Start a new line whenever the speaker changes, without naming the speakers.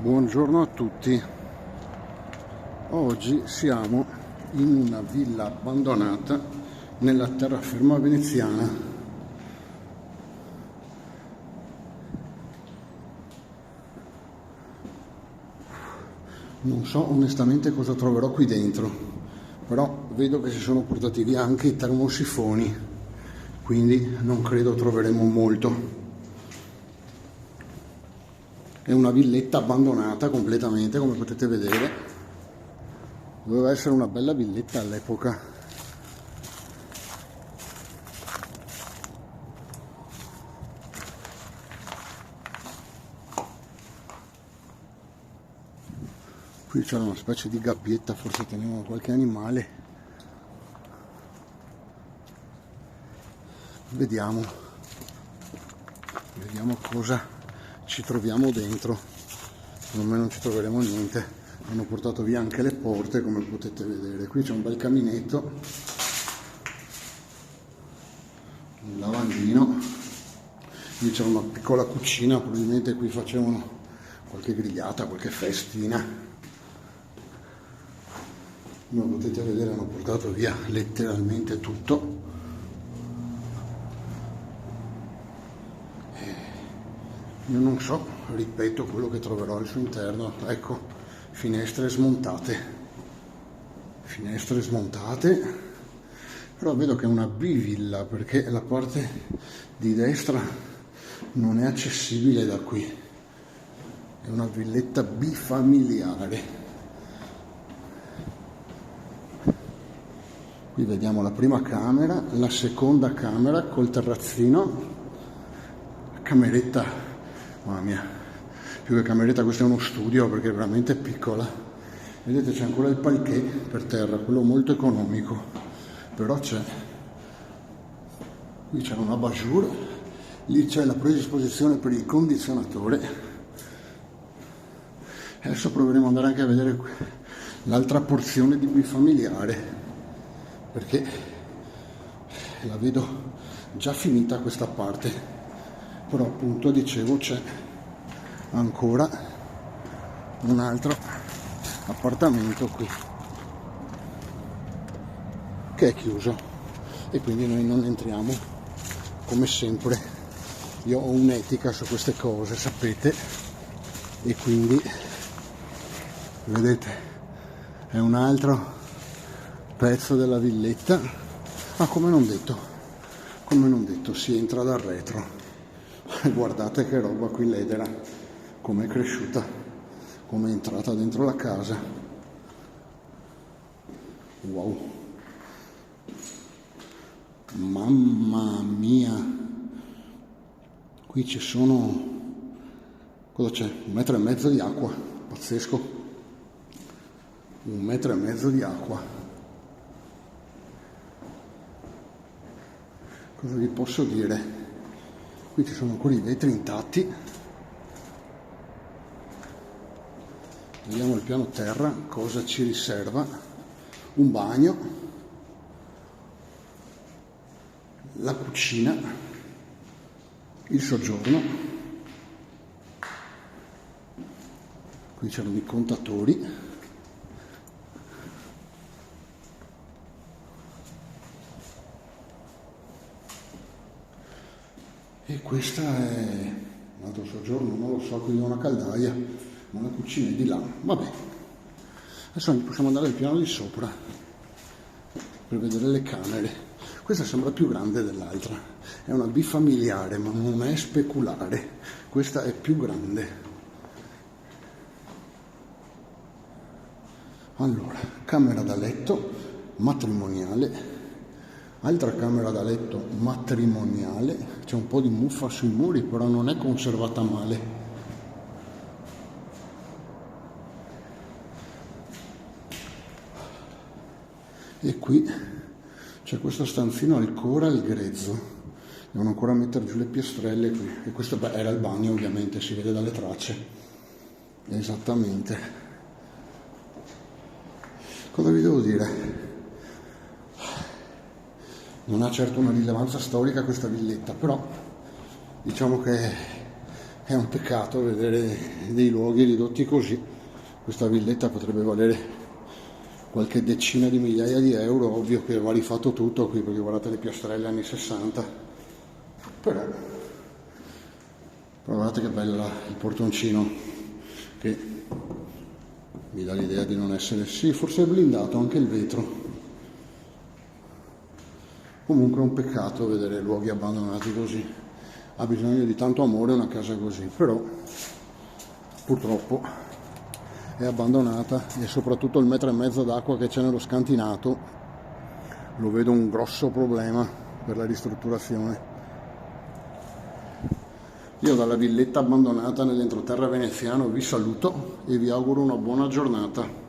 Buongiorno a tutti. Oggi siamo in una villa abbandonata nella terraferma veneziana. Non so onestamente cosa troverò qui dentro, però vedo che si sono portati via anche i termosifoni, quindi non credo troveremo molto. È una villetta abbandonata completamente, come potete vedere. Doveva essere una bella villetta all'epoca. Qui c'era una specie di gabbietta, forse tenevano qualche animale. Vediamo cosa ci troviamo dentro. Secondo me non ci troveremo niente. Hanno portato via anche le porte, come potete vedere. Qui c'è un bel caminetto, un lavandino. Lì c'è una piccola cucina, probabilmente qui facevano qualche grigliata, qualche festina. Come potete vedere hanno portato via letteralmente tutto. Io non so, ripeto quello che troverò al suo interno. Ecco, finestre smontate, però vedo che è una bivilla perché la parte di destra non è accessibile da qui. È una villetta bifamiliare. Qui vediamo la prima camera, la seconda camera col terrazzino, cameretta. Mamma mia, più che cameretta questo è uno studio perché è veramente piccola. Vedete c'è ancora il parquet per terra, quello molto economico, però c'è. Qui c'è un abajur, lì c'è la predisposizione per il condizionatore. E adesso proveremo ad andare anche a vedere l'altra porzione di bifamiliare, perché la vedo già finita questa parte. Però appunto dicevo c'è ancora un altro appartamento qui che è chiuso e quindi noi non entriamo. Come sempre io ho un'etica su queste cose, sapete, e quindi vedete è un altro pezzo della villetta. Come non detto si entra dal retro. Guardate che roba qui ledera, come è cresciuta, come è entrata dentro la casa. Wow, mamma mia. Qui ci sono, cosa c'è? 1,5 metri di acqua, pazzesco, 1,5 metri di acqua. Cosa vi posso dire? Qui ci sono ancora i vetri intatti. Vediamo il piano terra, cosa ci riserva. Un bagno, la cucina, il soggiorno. Qui c'erano i contatori. E questa è un altro soggiorno, non lo so, qui è una caldaia, ma la cucina è di là. Vabbè, adesso possiamo andare al piano di sopra per vedere le camere. Questa sembra più grande dell'altra, è una bifamiliare ma non è speculare, questa è più grande. Allora, camera da letto matrimoniale. Altra camera da letto matrimoniale, c'è un po' di muffa sui muri, però non è conservata male. E qui c'è questo stanzino ancora al grezzo, devono ancora mettere giù le piastrelle qui. E questo era il bagno, ovviamente, si vede dalle tracce. Esattamente. Cosa vi devo dire? Non ha certo una rilevanza storica questa villetta, però diciamo che È un peccato vedere dei luoghi ridotti così. Questa villetta potrebbe valere qualche decina di migliaia di euro, ovvio che va rifatto tutto qui, perché guardate le piastrelle anni 60. Però guardate che bella il portoncino, che mi dà l'idea di non essere, sì, forse è blindato anche il vetro. Comunque è un peccato vedere luoghi abbandonati così. Ha bisogno di tanto amore una casa così, però purtroppo è abbandonata, e soprattutto il 1,5 metri d'acqua che c'è nello scantinato lo vedo un grosso problema per la ristrutturazione. Io dalla villetta abbandonata nell'entroterra veneziano vi saluto e vi auguro una buona giornata.